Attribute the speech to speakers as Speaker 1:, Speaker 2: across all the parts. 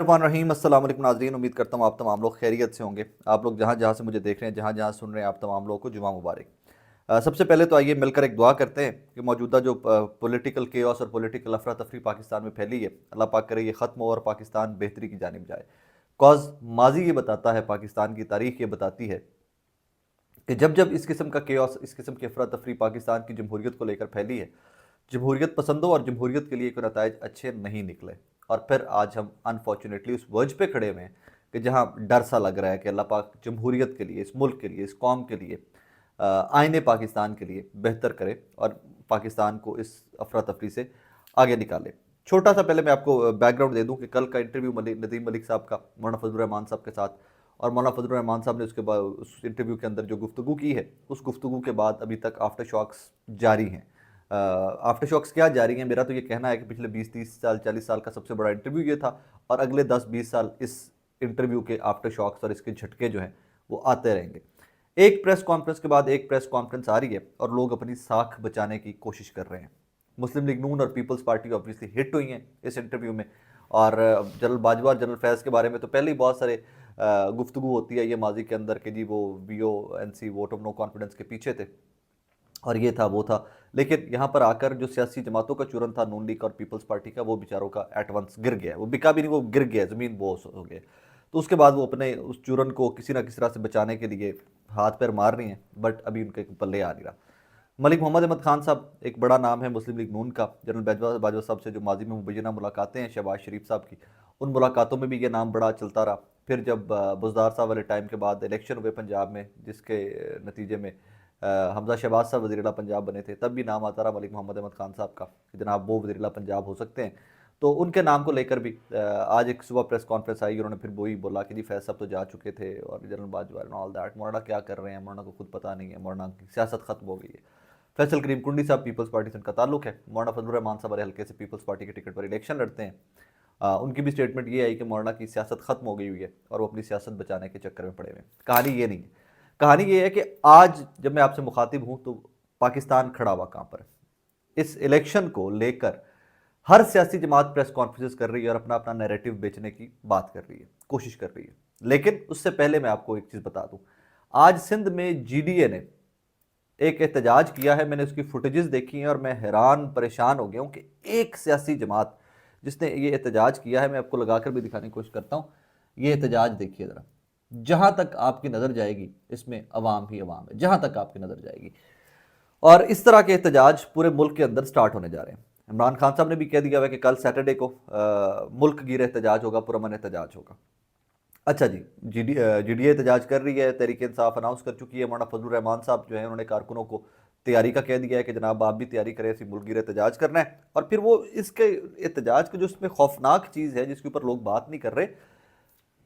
Speaker 1: रहीम अस्सलाम वालेकुम नाज़रीन, उम्मीद करता हूँ आप तमाम लोग खैरियत से होंगे। आप लोग जहाँ जहाँ से मुझे देख रहे हैं, जहाँ जहाँ सुन रहे हैं, आप तमाम लोगों को जुमा मुबारक। सबसे पहले तो आइए मिलकर एक दुआ करते हैं कि मौजूदा जो पॉलिटिकल केओस और पॉलिटिकल अफरा तफरी पाकिस्तान में फैली है, अल्लाह पाक करे ये ख़त्म हो और पाकिस्तान बेहतरी की जानिब जाए। कॉज माजी ये बताता है, पाकिस्तान की तारीख ये बताती है कि जब जब इस किस्म का केओस, इस किस्म की अफरा तफरी पाकिस्तान की जमहूरियत को लेकर फैली है, जमहूरियत पसंदों और जमहूरियत के लिए कोई नताइज अच्छे नहीं निकले। और फिर आज हम अनफॉर्चुनेटली उस वर्ज पे खड़े हुए हैं कि जहाँ डर सा लग रहा है कि अल्लाह पाक जमहूरियत के लिए, इस मुल्क के लिए, इस कौम के लिए, आइने पाकिस्तान के लिए बेहतर करे और पाकिस्तान को इस अफरा तफरी से आगे निकाले। छोटा सा पहले मैं आपको बैकग्राउंड दे दूं कि कल का इंटरव्यू नदीम मलिक साहब का मौलाना फजलुर रहमान साहब के साथ, और मौलाना फजलुर रहमान साहब ने उसके बाद उस इंटरव्यू के अंदर जो गुफ्तगू की है, उस गुफ्तगू के बाद अभी तक आफ्टर शॉक्स जारी हैं। आफ्टर शॉक्स क्या जारी हैं? मेरा तो ये कहना है कि पिछले 20-30 साल, 40 साल का सबसे बड़ा इंटरव्यू ये था, और अगले 10-20 साल इस इंटरव्यू के आफ्टर शॉक्स और इसके झटके जो हैं वो आते रहेंगे। एक प्रेस कॉन्फ्रेंस के बाद एक प्रेस कॉन्फ्रेंस आ रही है और लोग अपनी साख बचाने की कोशिश कर रहे हैं। मुस्लिम लीग नून और पीपल्स पार्टी ऑब्वियसली हिट हुई हैं इस इंटरव्यू में, और जनरल बाजवा और जनरल फैज़ के बारे में तो पहले ही बहुत सारे गुफ्तगू होती है ये माजी के अंदर कि जी वो VONC, vote of no confidence के पीछे थे और ये था वो था। लेकिन यहाँ पर आकर जो सियासी जमातों का चूरन था, नून लीग और पीपल्स पार्टी का, वो बेचारों का एट वंस गिर गया। वो बिका भी नहीं, वो गिर गया, ज़मीन बोस हो गए। तो उसके बाद वो अपने उस चूरन को किसी ना किसी तरह से बचाने के लिए हाथ पैर मार रही हैं, बट अभी उनके पल्ले आ नहीं रहा। मलिक मोहम्मद अहमद खान साहब एक बड़ा नाम है मुस्लिम लीग नून का। जनरल बाजवा साहब से जो माजी में मुबैना मुलाकातें हैं शहबाज शरीफ साहब की, उन मुलाकातों में भी ये नाम बड़ा चलता रहा। फिर जब बुज़दार साहब वाले टाइम के बाद इलेक्शन हुए पंजाब में, जिसके नतीजे में हमजा शहबाज साहब वज़ीर-ए-आला पंजाब बने थे, तब भी नाम आता रहा मलिक मोहम्मद अहमद खान साहब का कि जनाब वो वज़ीर-ए-आला पंजाब हो सकते हैं। तो उनके नाम को लेकर भी आज एक सुबह प्रेस कॉन्फ्रेंस आई, उन्होंने फिर वही बोला कि जी फैज़ साहब तो जा चुके थे और general Bajwa and all that, मौलाना क्या कर रहे हैं, मौलाना को खुद पता नहीं है, मौलाना की सियासत खत्म हो गई है। फैसल करीम कुंडी साहब पीपल्स पार्टी से उनका ताल्लुक है, मौलाना फजलुर रहमान साहब वाले हल्के से पीपल्स पार्टी के टिकट पर इलेक्शन लड़ते हैं। उनकी भी स्टेटमेंट ये आई कि मौलाना की सियासत खत्म हो गई हुई है और वो अपनी सियासत बचाने के चक्कर में पड़े हुए हैं। कहानी ये नहीं है। कहानी ये है कि आज जब मैं आपसे मुखातिब हूँ तो पाकिस्तान खड़ा हुआ कहाँ पर? इस इलेक्शन को लेकर हर सियासी जमात प्रेस कॉन्फ्रेंस कर रही है और अपना अपना नैरेटिव बेचने की बात कर रही है, कोशिश कर रही है। लेकिन उससे पहले मैं आपको एक चीज़ बता दूं, आज सिंध में GDA ने एक एहतजाज किया है। मैंने उसकी फुटेजेस देखी हैं और मैं हैरान परेशान हो गया हूँ कि एक सियासी जमात जिसने ये एहतजाज किया है, मैं आपको लगाकर भी दिखाने की कोशिश करता हूँ। ये एहतजाज देखिए ज़रा, जहाँ तक आपकी नज़र जाएगी इसमें अवाम ही अवाम है, जहाँ तक आपकी नज़र जाएगी। और इस तरह के एहतजाज पूरे मुल्क के अंदर स्टार्ट होने जा रहे हैं। इमरान खान साहब ने भी कह दिया हुआ है कि कल सैटरडे को मुल्क गिर एहतजाज होगा, पुरअमन एहतजाज होगा। अच्छा जी, GDA एहतजाज कर रही है, तहरीक इंसाफ अनाउंस कर चुकी है। मौलाना फजलुर रहमान साहब जो है उन्होंने कारकुनों को तैयारी का कह दिया है कि जनाब आप भी तैयारी करें, ऐसी मुल्क गिर एहतजाज करना है। और फिर वो इसके एहतजाज की जो उसमें खौफनाक चीज़ है जिसके ऊपर लोग बात नहीं कर रहे,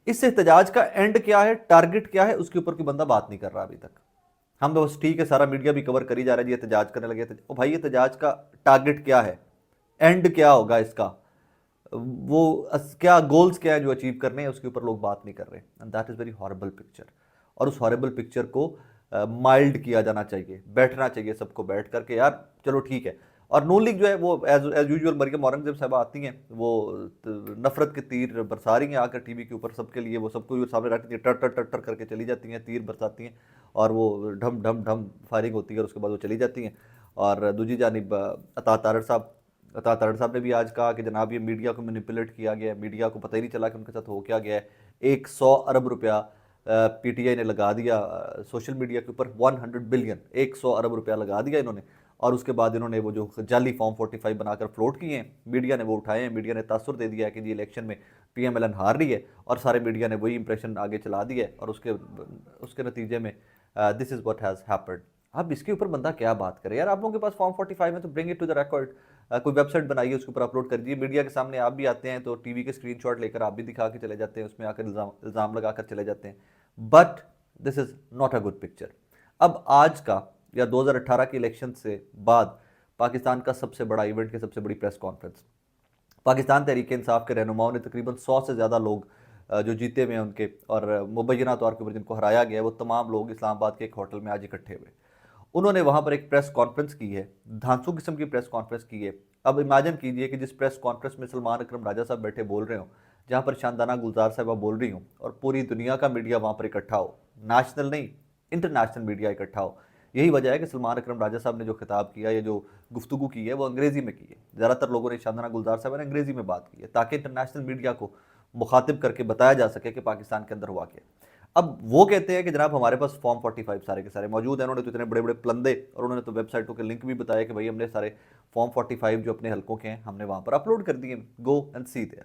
Speaker 1: इस एहतजाज का एंड क्या है, टारगेट क्या है, उसके ऊपर कोई बंदा बात नहीं कर रहा अभी तक। हम तो बस ठीक है, सारा मीडिया भी कवर करी जा रहा है जी एहतजाज करने लगे थे। ओ भाई, एहतजाज का टारगेट क्या है, एंड क्या होगा इसका, वो क्या गोल्स क्या है जो अचीव करने हैं, उसके ऊपर लोग बात नहीं कर रहे। And that is very horrible picture. और उस हॉरेबल पिक्चर को माइल्ड किया जाना चाहिए, बैठना चाहिए सबको बैठ करके, यार चलो ठीक है। और नून लीग जो है वो एज यूजुअल मरियम औरंगजेब साहब आती हैं, वो नफरत के तीर बरसा रही हैं आकर टीवी के ऊपर सबके लिए, वो सबको सामने रखती है, टर टर टर टर करके चली जाती हैं, तीर बरसाती हैं और वो ढम ढम ढम फायरिंग होती है और उसके बाद वो चली जाती हैं। और दूसरी जानिब अता तारड़ साहब ने भी आज कहा कि जनाब ये मीडिया को मैनिपुलेट किया गया है, मीडिया को पता ही नहीं चला कि उनके साथ हो क्या गया है। 100 अरब रुपया PTI ने लगा दिया सोशल मीडिया के ऊपर, 100 बिलियन, 100 अरब रुपया लगा दिया इन्होंने। और उसके बाद इन्होंने वो जो जाली फॉर्म 45 बनाकर फ्लोट किए हैं, मीडिया ने वो उठाए हैं। मीडिया ने तासुर दे दिया है कि जी इलेक्शन में PMLN हार रही है, और सारे मीडिया ने वही इंप्रेशन आगे चला दिया है। और उसके उसके नतीजे में this is what has happened. अब इसके ऊपर बंदा क्या बात करे यार, आप लोगों के पास फॉर्म 45 है तो bring it to the record. कोई वेबसाइट बनाइए, उसके ऊपर अपलोड कर दीजिए। मीडिया के सामने आप भी आते हैं तो टीवी के स्क्रीनशॉट लेकर आप भी दिखा के चले जाते हैं, उसमें आकर इल्ज़ाम लगा कर चले जाते हैं। But this is not a good picture. अब आज का या 2018 के इलेक्शन से बाद पाकिस्तान का सबसे बड़ा इवेंट की सबसे बड़ी प्रेस कॉन्फ्रेंस, पाकिस्तान तहरीक इंसाफ के रहनुमाओं ने तकरीबन 100 से ज़्यादा लोग जो जीते हुए हैं उनके, और मुबैना तौर के ऊपर जिनको हराया गया है, वो तमाम लोग इस्लामाबाद के एक होटल में आज इकट्ठे हुए। उन्होंने वहाँ पर एक प्रेस कॉन्फ्रेंस की है, धांसू किस्म की प्रेस कॉन्फ्रेंस की है। अब इमेजिन कीजिए कि जिस प्रेस कॉन्फ्रेंस में सलमान अकरम राजा साहब बैठे बोल रहे हो, जहाँ पर शानदाना गुलजार साहिबा बोल रही हूँ और पूरी दुनिया का मीडिया वहाँ पर इकट्ठा हो, नेशनल नहीं इंटरनेशनल मीडिया इकट्ठा हो। यही वजह है कि सलमान अकरम राजा साहब ने जो खिताब किया, या जो गुफ्तगू की है, वो अंग्रेज़ी में की है। ज़्यादातर लोगों ने, शानदाना गुलजार साहब ने अंग्रेज़ी में बात की है, ताकि इंटरनेशनल मीडिया को मुखातिब करके बताया जा सके कि पाकिस्तान के अंदर हुआ क्या। अब वो कहते हैं कि जनाब हमारे पास फॉर्म 45 सारे के सारे मौजूद हैं। उन्होंने तो इतने बड़े बड़े प्लंदे, और उन्होंने तो वेबसाइटों के लिंक भी बताया कि भाई हमने सारे फॉर्म 45 जो अपने हलकों के हैं हमने वहाँ पर अपलोड कर दिए, गो एंड सी देयर।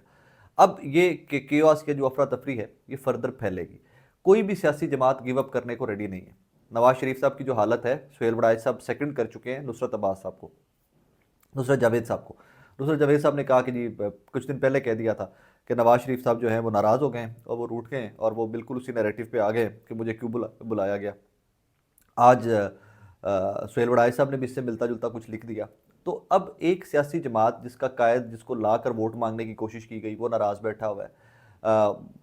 Speaker 1: अब ये केओस के जो अफरा तफरी है ये फर्दर फैलेगी। कोई भी सियासी जमात गिव अप करने को रेडी नहीं है। नवाज शरीफ साहब की जो हालत है, सुहेल बड़ाइच साहब सेकंड कर चुके हैं नुसरत अब्बास साहब को, नुसरत जावेद साहब को। नुसरत जावेद साहब ने कहा कि जी कुछ दिन पहले कह दिया था कि नवाज शरीफ साहब जो हैं वो नाराज़ हो गए हैं और वो रूठ गए हैं, और वो बिल्कुल उसी नैरेटिव पे आ गए कि मुझे क्यों बुलाया गया। आज सुहेल बड़ाइच साहब ने भी इससे मिलता जुलता कुछ लिख दिया। तो अब एक सियासी जमात जिसका कायद, जिसको ला कर वोट मांगने की कोशिश की गई, वो नाराज़ बैठा हुआ है।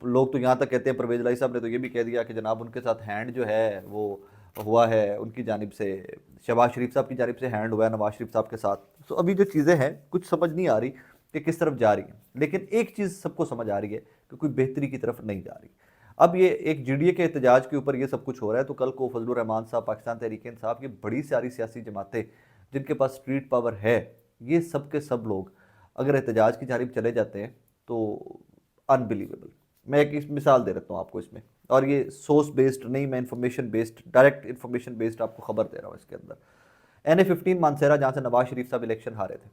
Speaker 1: लोग तो यहाँ तक कहते हैं, परवेज लाई साहब ने तो ये भी कह दिया कि जनाब उनके साथ हैंड जो है वो हुआ है उनकी जानिब से, शहबाज शरीफ साहब की जानिब से हैंड हुआ है नवाज शरीफ साहब के साथ। तो अभी जो चीज़ें हैं कुछ समझ नहीं आ रही कि किस तरफ जा रही हैं, लेकिन एक चीज़ सबको समझ आ रही है कि कोई बेहतरी की तरफ नहीं जा रही। अब ये एक जीडीए के एहतजाज के ऊपर ये सब कुछ हो रहा है, तो कल को फजलुर रहमान साहब, पाकिस्तान तहरीक-ए-इंसाफ की बड़ी सारी सियासी जमातें जिनके पास स्ट्रीट पावर है, ये सब के सब लोग अगर एहतजाज की जानिब चले जाते हैं तो अनबिलीवेबल। मैं एक मिसाल दे देता हूँ आपको इसमें, और ये सोर्स बेस्ड नहीं, मैं information based, direct information based आपको खबर दे रहा हूँ। इसके अंदर NA-15 मानसेरा, जहाँ से नवाज शरीफ साहब इलेक्शन हारे थे,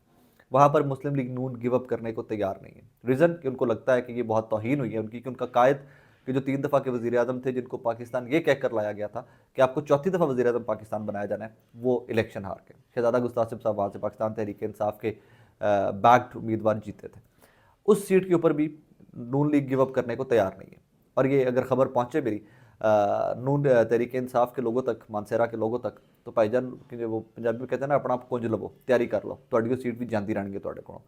Speaker 1: वहाँ पर मुस्लिम लीग नून गिव अप करने को तैयार नहीं है। रीज़न कि उनको लगता है कि ये बहुत तौहीन हुई है उनकी, कि उनका कायद कि जो 3 दफ़ा के वज़ीर आज़म थे, जिनको पाकिस्तान ये कहकर लाया गया था कि आपको चौथी दफ़ा वज़ीर आज़म पाकिस्तान बनाया जाना है, वो इलेक्शन हार गए। शहजादा गुस्तासिम साहब वहाँ से पाकिस्तान तहरीक-ए-इंसाफ के बैक्ड उम्मीदवार जीते थे। उस सीट के ऊपर भी नून लीग गिव अप करने को तैयार नहीं है। और ये अगर खबर पहुँचे मेरी नून तहरीक इंसाफ के लोगों तक, मानसेरा के लोगों तक, तो भाईजान कि जो वो पंजाबी में कहते हैं ना, अपना आप कुंज लवो, तैयारी कर लो, ਤੁਹਾਡੀ ਉਹ सीट भी ਜਾਂਦੀ ਰਹਿਣਗੇ ਤੁਹਾਡੇ ਕੋਲੋਂ।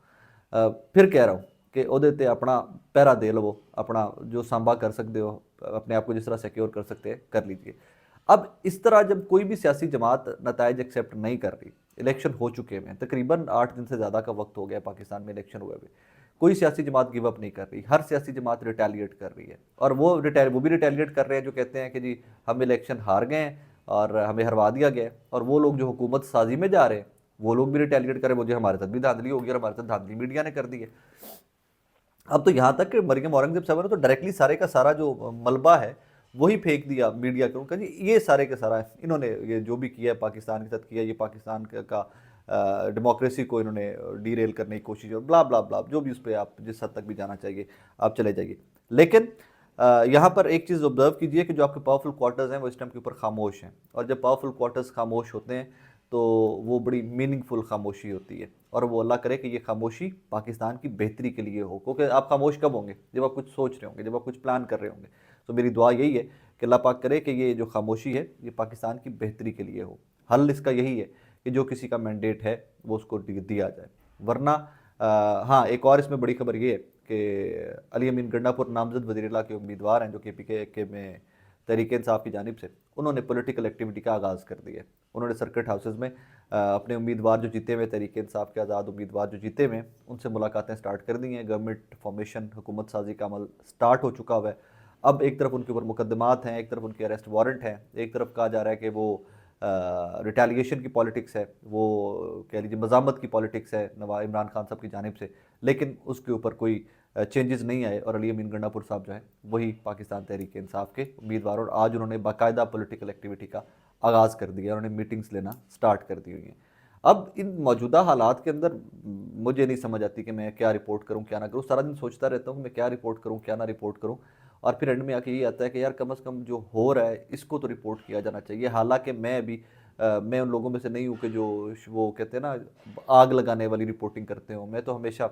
Speaker 1: फिर कह रहा हूँ कि ਉਹਦੇ ਤੇ अपना पहरा दे लवो, अपना जो सांभा कर सकते हो, अपने आप को जिस तरह सिक्योर कर सकते हैं कर लीजिए। अब इस तरह जब कोई भी सियासी जमात नताइज एक्सेप्ट नहीं कर रही, इलेक्शन हो चुके हैं, तकरीबन 8 दिन से ज़्यादा का वक्त हो गया पाकिस्तान में इलेक्शन हुए हुए, कोई सियासी जमात गिव अप नहीं कर रही, हर सियासी जमात रिटेलिएट कर रही है। और वो भी रिटेलिएट कर रहे हैं जो कहते हैं कि जी हम इलेक्शन हार गए हैं और हमें हरवा दिया गया है। और वो लोग जो हुकूमत साजी में जा रहे हैं, वो लोग भी रिटेलिएट करें, मुझे हमारे साथ भी धांधली होगी और हमारे साथ धांधली मीडिया ने कर दी है। अब तो यहाँ तक कि मरियम औरंगजेब साहब ने तो डायरेक्टली सारे का सारा जो मलबा है वही फेंक दिया मीडिया के, उनका जी ये सारे के सारा इन्होंने ये जो भी किया है पाकिस्तान के साथ किया, ये पाकिस्तान का डेमोक्रेसी को इन्होंने डीरेल करने की कोशिश, और ब्ला ब्ला ब्ला, जो भी उस पर आप जिस हद तक भी जाना चाहिए आप चले जाइए। लेकिन यहाँ पर एक चीज़ ऑब्जर्व कीजिए कि जो आपके पावरफुल क्वार्टर्स हैं वो इस टाइम के ऊपर खामोश हैं, और जब पावरफुल क्वार्टर्स खामोश होते हैं तो वो बड़ी मीनिंगफुल खामोशी होती है, और वो अल्लाह करे कि ये खामोशी पाकिस्तान की बेहतरी के लिए हो। क्योंकि आप खामोश कब होंगे? जब आप कुछ सोच रहे होंगे, जब आप कुछ प्लान कर रहे होंगे। तो मेरी दुआ यही है कि अल्लाह पाक करे कि ये जो खामोशी है ये पाकिस्तान की बेहतरी के लिए हो। हल इसका यही है कि जो किसी का मैंडेट है वो उसको दिया जाए, वरना हाँ, एक और इसमें बड़ी खबर ये है कि अली अमीन गंडापुर नामजद वज़ीर-ए-आला के उम्मीदवार हैं, जो KPK में तहरीक-ए-इंसाफ की जानिब से, उन्होंने पॉलिटिकल एक्टिविटी का आगाज़ कर दिया है। उन्होंने सर्किट हाउसेज़ में अपने उम्मीदवार जो जीते हुए, तहरीक-ए-इंसाफ के आज़ाद उम्मीदवार जो जीते हुए, उनसे मुलाकातें स्टार्ट कर दी हैं। गवर्नमेंट फॉर्मेशन, हुकूमत साजी का अमल स्टार्ट हो चुका हुआ है। अब एक तरफ उनके ऊपर मुकदमात हैं, एक तरफ उनके अरेस्ट वारंट हैं, एक तरफ कहा जा रहा है कि वो रिटेलिएशन की पॉलिटिक्स है, वो कह लीजिए मज़ामत की पॉलिटिक्स है नवाब इमरान खान साहब की जानिब से, लेकिन उसके ऊपर कोई चेंजेस नहीं आए। और अली अमीन गंडापुर साहब जो है वही पाकिस्तान तहरीक इंसाफ के उम्मीदवार, और आज उन्होंने बाकायदा पॉलिटिकल एक्टिविटी का आगाज़ कर दिया, उन्होंने मीटिंग्स लेना स्टार्ट कर दी हुई हैं। अब इन मौजूदा हालात के अंदर मुझे नहीं समझ आती कि मैं क्या रिपोर्ट करूं क्या ना करूं। सारा दिन सोचता रहता हूं मैं क्या रिपोर्ट करूं क्या ना रिपोर्ट करूं, और फिर एंड में आके ये आता है कि यार कम से कम जो हो रहा है इसको तो रिपोर्ट किया जाना चाहिए। हालांकि मैं अभी मैं उन लोगों में से नहीं हूं कि जो वो कहते हैं ना आग लगाने वाली रिपोर्टिंग करते हो। मैं तो हमेशा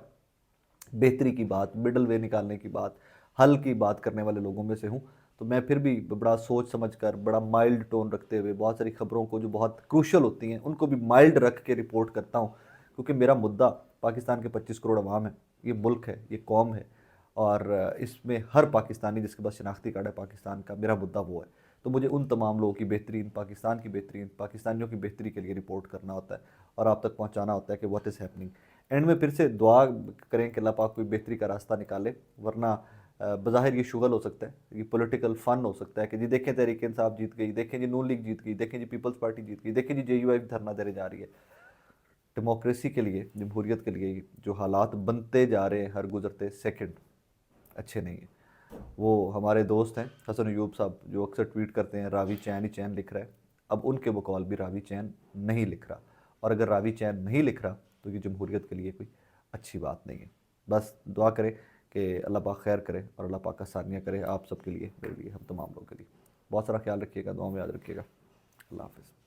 Speaker 1: बेहतरी की बात, मिडल वे निकालने की बात, हल की बात करने वाले लोगों में से हूँ। तो मैं फिर भी बड़ा सोच समझ कर, बड़ा माइल्ड टोन रखते हुए बहुत सारी खबरों को जो बहुत क्रूशल होती हैं उनको भी माइल्ड रख के रिपोर्ट करता हूँ, क्योंकि मेरा मुद्दा पाकिस्तान के 25 करोड़ अवाम है, ये मुल्क है, ये कौम है, और इसमें हर पाकिस्तानी जिसके पास शनाख्ती कार्ड है पाकिस्तान का, मेरा मुद्दा वो है। तो मुझे उन तमाम लोगों की बेहतरीन, पाकिस्तान की बेहतरीन, पाकिस्तानियों की बेहतरी के लिए रिपोर्ट करना होता है और आप तक पहुँचाना होता है कि व्हाट इज़ हैपनिंग। एंड में फिर से दुआ करें कि अल्लाह पाक कोई बेहतरी का रास्ता निकाले, वरना बज़ाहिर ये शुगल हो सकता है, ये पॉलिटिकल फ़न हो सकता है कि जी देखें तहरीक इंसाफ जीत गई, देखें जी नून लीग जीत गई, देखें जी पीपल्स पार्टी जीत गई, देखें जी JUI धरना देने जा रही है। डेमोक्रेसी के लिए, जमहूरियत के लिए जो हालात बनते जा रहे हैं हर गुजरते सेकंड, अच्छे नहीं हैं। वो हमारे दोस्त हैं हसन अयूब साहब, जो अक्सर ट्वीट करते हैं रावी चैन ही चैन लिख रहा है, अब उनके बकौल भी रावी चैन नहीं लिख रहा, और अगर रावी चैन नहीं लिख रहा तो ये जमहूरियत के लिए कोई अच्छी बात नहीं है। बस दुआ करें कि अल्लाह पाक खैर करे और अल्लाह पाक आसानियाँ करे आप सबके लिए, मेरे लिए, हम तमाम लोगों के लिए। बहुत सारा ख्याल रखिएगा, दुआ में याद रखिएगा। अल्लाह हाफ़िज़।